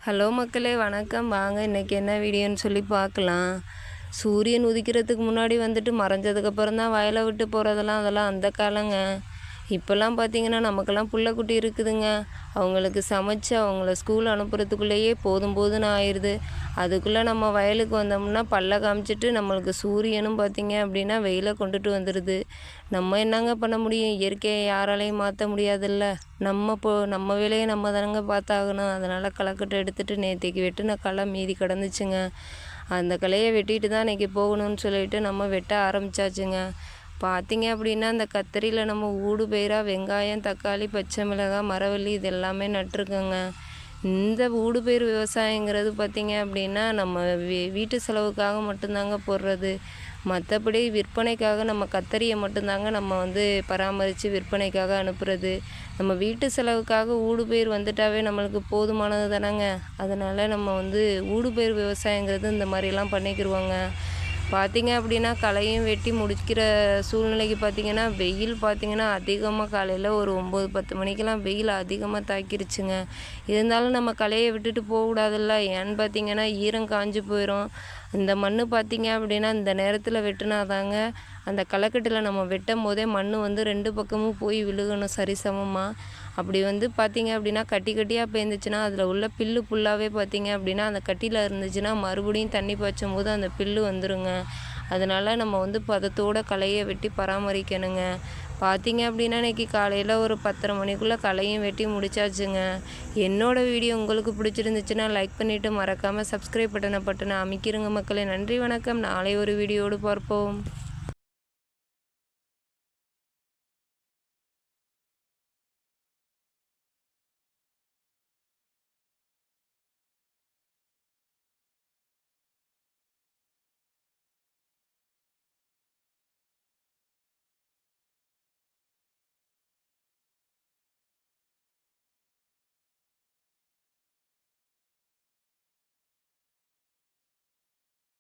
Hello மக்களே, வணக்கம். வாங்க இன்றைக்கி என்ன வீடியோன்னு சொல்லி பார்க்கலாம். சூரியன் உதிக்கிறதுக்கு முன்னாடி வந்துட்டு மறைஞ்சதுக்கப்புறம் தான் வயலை விட்டு போகிறதெல்லாம் அதெல்லாம் அந்த காலங்க. இப்போல்லாம் பார்த்திங்கன்னா நமக்கெல்லாம் புள்ளக்குட்டி இருக்குதுங்க. அவங்களுக்கு சமைச்சு அவங்கள ஸ்கூல் அனுப்புறதுக்குள்ளேயே போதும் போதுன்னு ஆயிடுது. அதுக்குள்ளே நம்ம வயலுக்கு வந்தோம்னா பல்ல காமிச்சிட்டு நம்மளுக்கு சூரியனும் பார்த்திங்க அப்படின்னா வெயிலை கொண்டுட்டு வந்துடுது. நம்ம என்னங்க பண்ண முடியும்? இயற்கையை யாராலையும் மாற்ற முடியாதுல்ல. நம்ம வேலையை நம்ம தானங்க பார்த்தாகணும். அதனால் களைக்கட்டை எடுத்துகிட்டு நேற்றுக்கு வெட்டின களை மீதி கிடந்துச்சுங்க. அந்த களையை வெட்டிட்டு தான் இன்றைக்கி போகணும்னு சொல்லிட்டு நம்ம வெட்ட ஆரம்பித்தாச்சுங்க. பார்த்திங்க அப்படின்னா அந்த கத்திரியில் நம்ம ஊடு பயிராக வெங்காயம், தக்காளி, பச்சை மிளகாய், மரவள்ளி இது எல்லாமே நட்டிருக்கோங்க. இந்த ஊடு பயிர் விவசாயங்கிறது பார்த்திங்க அப்படின்னா நம்ம வீட்டு செலவுக்காக மட்டும்தாங்க போடுறது. மற்றபடி விற்பனைக்காக நம்ம கத்தரியை மட்டும்தாங்க நம்ம பராமரித்து விற்பனைக்காக அனுப்புகிறது. நம்ம வீட்டு செலவுக்காக ஊடுபயிர் வந்துட்டாவே நம்மளுக்கு போதுமானது தானேங்க. அதனால் நம்ம ஊடுபயிர் விவசாயங்கிறது இந்த மாதிரிலாம் பண்ணிக்கிடுவோங்க. பார்த்திங்க அப்படின்னா களையும் வெட்டி முடிக்கிற சூழ்நிலைக்கு பார்த்திங்கன்னா வெயில் பார்த்திங்கன்னா அதிகமாக காலையில் ஒரு 9-10 மணிக்கெல்லாம் வெயில் அதிகமாக தாக்கிருச்சுங்க. இருந்தாலும் நம்ம களையை விட்டுட்டு போகக்கூடாதுல்ல. ஏன்னு பார்த்திங்கன்னா ஈரம் காஞ்சு போயிடும். இந்த மண் பார்த்திங்க அப்படின்னா இந்த நேரத்தில் வெட்டினாதாங்க அந்த களைக்கட்டில் நம்ம வெட்டும் போதே மண் 2 பக்கமும் போய் விழுகணும் சரிசமமாக. அப்படி பார்த்திங்க அப்படின்னா கட்டி கட்டியாக பேர்ந்துச்சுன்னா அதில் உள்ள பில்லு புல்லாகவே பார்த்திங்க அப்படின்னா அந்த கட்டியில் இருந்துச்சுன்னா மறுபடியும் தண்ணி பாய்ச்சும் போது அந்த பில்லு வந்துடுங்க. அதனால் நம்ம பதத்தோடு களையை வெட்டி பராமரிக்கணுங்க. பார்த்திங்க அப்படின்னா இன்றைக்கி காலையில் ஒரு 10:30 மணிக்குள்ளே களையும் வெட்டி முடிச்சாச்சுங்க. என்னோடய வீடியோ உங்களுக்கு பிடிச்சிருந்துச்சுன்னா லைக் பண்ணிவிட்டு மறக்காமல் சப்ஸ்கிரைப் பட்டனை அமைக்கிருங்க மக்களே. நன்றி, வணக்கம். நாளை ஒரு வீடியோடு பார்ப்போம்.